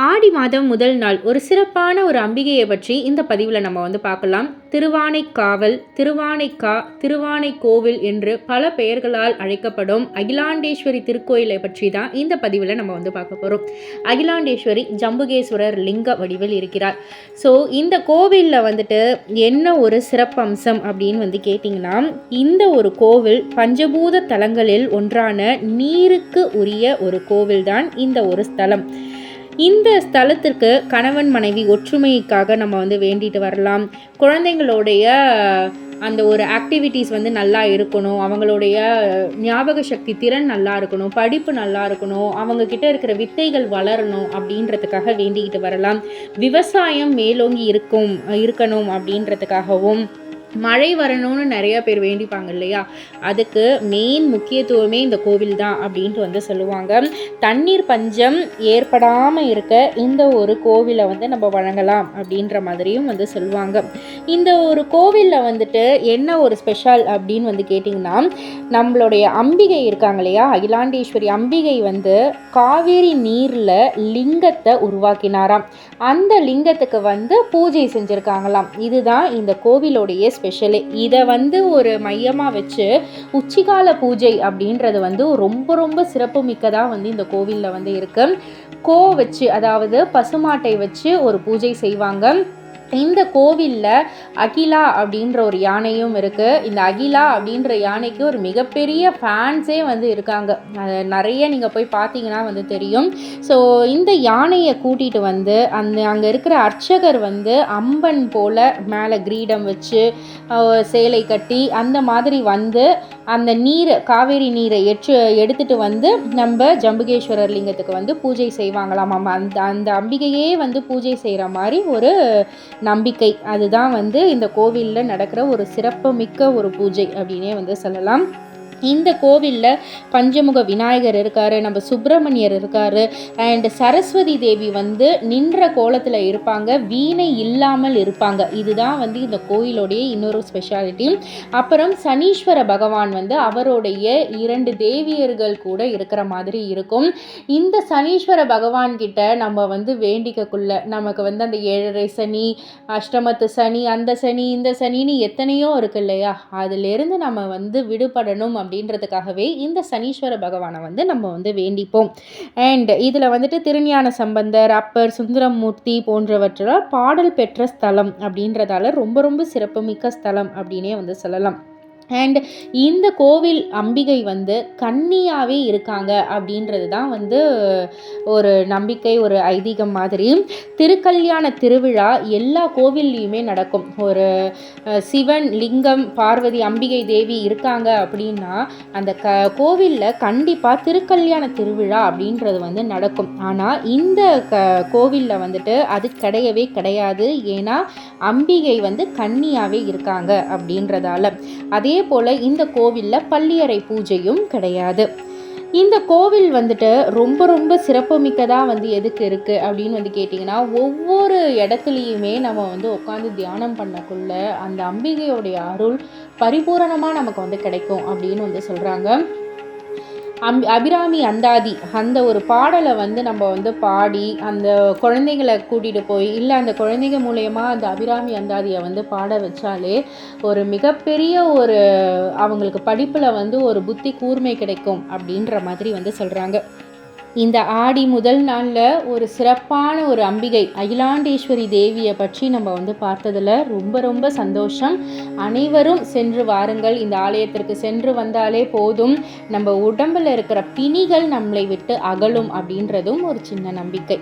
ஆடி மாதம் முதல் நாள் ஒரு சிறப்பான ஒரு அம்பிகையை பற்றி இந்த பதிவில் நம்ம பார்க்கலாம். திருவானைக்காவல், திருவானைக்கோவில் என்று பல பெயர்களால் அழைக்கப்படும் அகிலாண்டேஸ்வரி திருக்கோயிலை பற்றி தான் இந்த பதிவில் நம்ம பார்க்க போகிறோம். அகிலாண்டேஸ்வரி ஜம்புகேஸ்வரர் லிங்க வடிவில் இருக்கிறார். ஸோ இந்த கோவிலில் என்ன ஒரு சிறப்பம்சம் அப்படின்னு கேட்டிங்கன்னா, இந்த ஒரு கோவில் பஞ்சபூத தலங்களில் ஒன்றான நீருக்கு உரிய ஒரு கோவில் தான் இந்த ஒரு ஸ்தலம். இந்த ஸ்தலத்திற்கு கணவன் மனைவி ஒற்றுமைக்காக நம்ம வேண்டிட்டு வரலாம். குழந்தைங்களுடைய அந்த ஒரு ஆக்டிவிட்டீஸ் நல்லா இருக்கணும், அவங்களுடைய ஞாபக சக்தி திறன் நல்லா இருக்கணும், படிப்பு நல்லா இருக்கணும், அவங்கக்கிட்ட இருக்கிற வித்தைகள் வளரணும் அப்படின்றதுக்காக வேண்டிக்கிட்டு வரலாம். விவசாயம் மேலோங்கி இருக்கணும் அப்படின்றதுக்காகவும், மழை வரணும்னு நிறைய பேர் வேண்டிப்பாங்க இல்லையா, அதுக்கு மெயின் முக்கியத்துவமே இந்த கோவில் தான் அப்படின்ட்டு சொல்லுவாங்க. தண்ணீர் பஞ்சம் ஏற்படாமல் இருக்க இந்த ஒரு கோவிலை நம்ம வழங்கலாம் அப்படின்ற மாதிரியும் சொல்லுவாங்க. இந்த ஒரு கோவிலில் என்ன ஒரு ஸ்பெஷல் அப்படின்னு கேட்டிங்கன்னா, நம்மளுடைய அம்பிகை இருக்காங்க இல்லையா, அகிலாண்டேஸ்வரி அம்பிகை காவேரி நீரில் லிங்கத்தை உருவாக்கினாராம். அந்த லிங்கத்துக்கு பூஜை செஞ்சுருக்காங்களாம். இதுதான் இந்த கோவிலோடைய ஸ்பெஷலு. இதை ஒரு மையமாக வச்சு உச்சிகால பூஜை அப்படின்றது ரொம்ப ரொம்ப சிறப்பு மிக்கதாக இந்த கோவிலில் இருக்கு. வச்சு, அதாவது பசுமாட்டை வச்சு ஒரு பூஜை செய்வாங்க. இந்த கோவிலில் அகிலா அப்படின்ற ஒரு யானையும் இருக்குது. இந்த அகிலா அப்படின்ற யானைக்கு ஒரு மிகப்பெரிய ஃபேன்ஸே இருக்காங்க. நிறைய நீங்கள் போய் பார்த்தீங்கன்னா தெரியும். ஸோ இந்த யானையை கூட்டிகிட்டு அங்கே இருக்கிற அர்ச்சகர் அம்பன் போல் மேலே கிரீடம் வச்சு சேலை கட்டி அந்த மாதிரி அந்த நீர், காவேரி நீரை எடுத்துகிட்டு நம்ம ஜம்புகேஸ்வரர் லிங்கத்துக்கு பூஜை செய்வாங்களாம். அந்த அம்பிகையே பூஜை செய்கிற மாதிரி ஒரு நம்பிக்கை. அதுதான் இந்த கோவிலில் நடக்கிற ஒரு சிறப்புமிக்க ஒரு பூஜை அப்படின்னே சொல்லலாம். இந்த கோவிலில் பஞ்சமுக விநாயகர் இருக்கார், நம்ம சுப்பிரமணியர் இருக்கார், அண்ட் சரஸ்வதி தேவி நின்ற கோலத்தில் இருப்பாங்க, வீணை இல்லாமல் இருப்பாங்க. இதுதான் இந்த கோயிலோடைய இன்னொரு ஸ்பெஷாலிட்டி. அப்புறம் சனீஸ்வர பகவான் அவருடைய 2 தேவியர்கள் கூட இருக்கிற மாதிரி இருக்கும். இந்த சனீஸ்வர பகவான் கிட்ட நம்ம வேண்டிக்கக்குள்ள நமக்கு அந்த 7.5 சனி, அஷ்டமத்து சனி, அந்த சனி இந்த சனின்னு எத்தனையோ இருக்கு இல்லையா, அதிலிருந்து நம்ம விடுபடணும் அப்படின்றதுக்காகவே இந்த சனீஸ்வர பகவானை நம்ம வேண்டிப்போம். அண்ட் இதில் திருஞான சம்பந்தர், அப்பர், சுந்தரமூர்த்தி போன்றவற்றால் பாடல் பெற்ற ஸ்தலம் அப்படின்றதால ரொம்ப ரொம்ப சிறப்புமிக்க ஸ்தலம் அப்படின்னே சொல்லலாம். அண்ட் இந்த கோவில் அம்பிகை கன்னியாகவே இருக்காங்க அப்படின்றது தான் ஒரு நம்பிக்கை, ஒரு ஐதீகம் மாதிரி. திருக்கல்யாண திருவிழா எல்லா கோவில்லையுமே நடக்கும். ஒரு சிவன் லிங்கம், பார்வதி, அம்பிகை தேவி இருக்காங்க அப்படின்னா அந்த கோவிலில் கண்டிப்பாக திருக்கல்யாண திருவிழா அப்படின்றது நடக்கும். ஆனால் இந்த கோவிலில் அது கிடையவே கிடையாது. ஏன்னா அம்பிகை கன்னியாகவே இருக்காங்க அப்படின்றதால. அதே போல் இந்த கோவிலில் பள்ளியறை பூஜையும் கிடையாது. இந்த கோவில் ரொம்ப ரொம்ப சிறப்புமிக்கதாக எதுக்கு இருக்குது அப்படின்னு கேட்டிங்கன்னா, ஒவ்வொரு இடத்துலையுமே நம்ம உட்காந்து தியானம் பண்ணக்குள்ள அந்த அம்பிகையோடைய அருள் பரிபூரணமாக நமக்கு கிடைக்கும் அப்படின்னு சொல்கிறாங்க. அபிராமி அந்தாதி அந்த ஒரு பாடலை நம்ம பாடி அந்த குழந்தைங்களை கூட்டிகிட்டு போய், இல்லை அந்த குழந்தைங்க மூலயமா அந்த அபிராமி அந்தாதியை பாட வச்சாலே ஒரு மிகப்பெரிய ஒரு அவங்களுக்கு படிப்பில் ஒரு புத்தி கூர்மை கிடைக்கும் அப்படின்ற மாதிரி சொல்கிறாங்க. இந்த ஆடி முதல் நாளில் ஒரு சிறப்பான ஒரு அம்பிகை அகிலாண்டேஸ்வரி தேவியை பற்றி நம்ம பார்த்ததில் ரொம்ப ரொம்ப சந்தோஷம். அனைவரும் சென்று வாருங்கள். இந்த ஆலயத்திற்கு சென்று வந்தாலே போதும், நம்ம உடம்பில் இருக்கிற பிணிகள் நம்மளை விட்டு அகலும் அப்படின்றதும் ஒரு சின்ன நம்பிக்கை.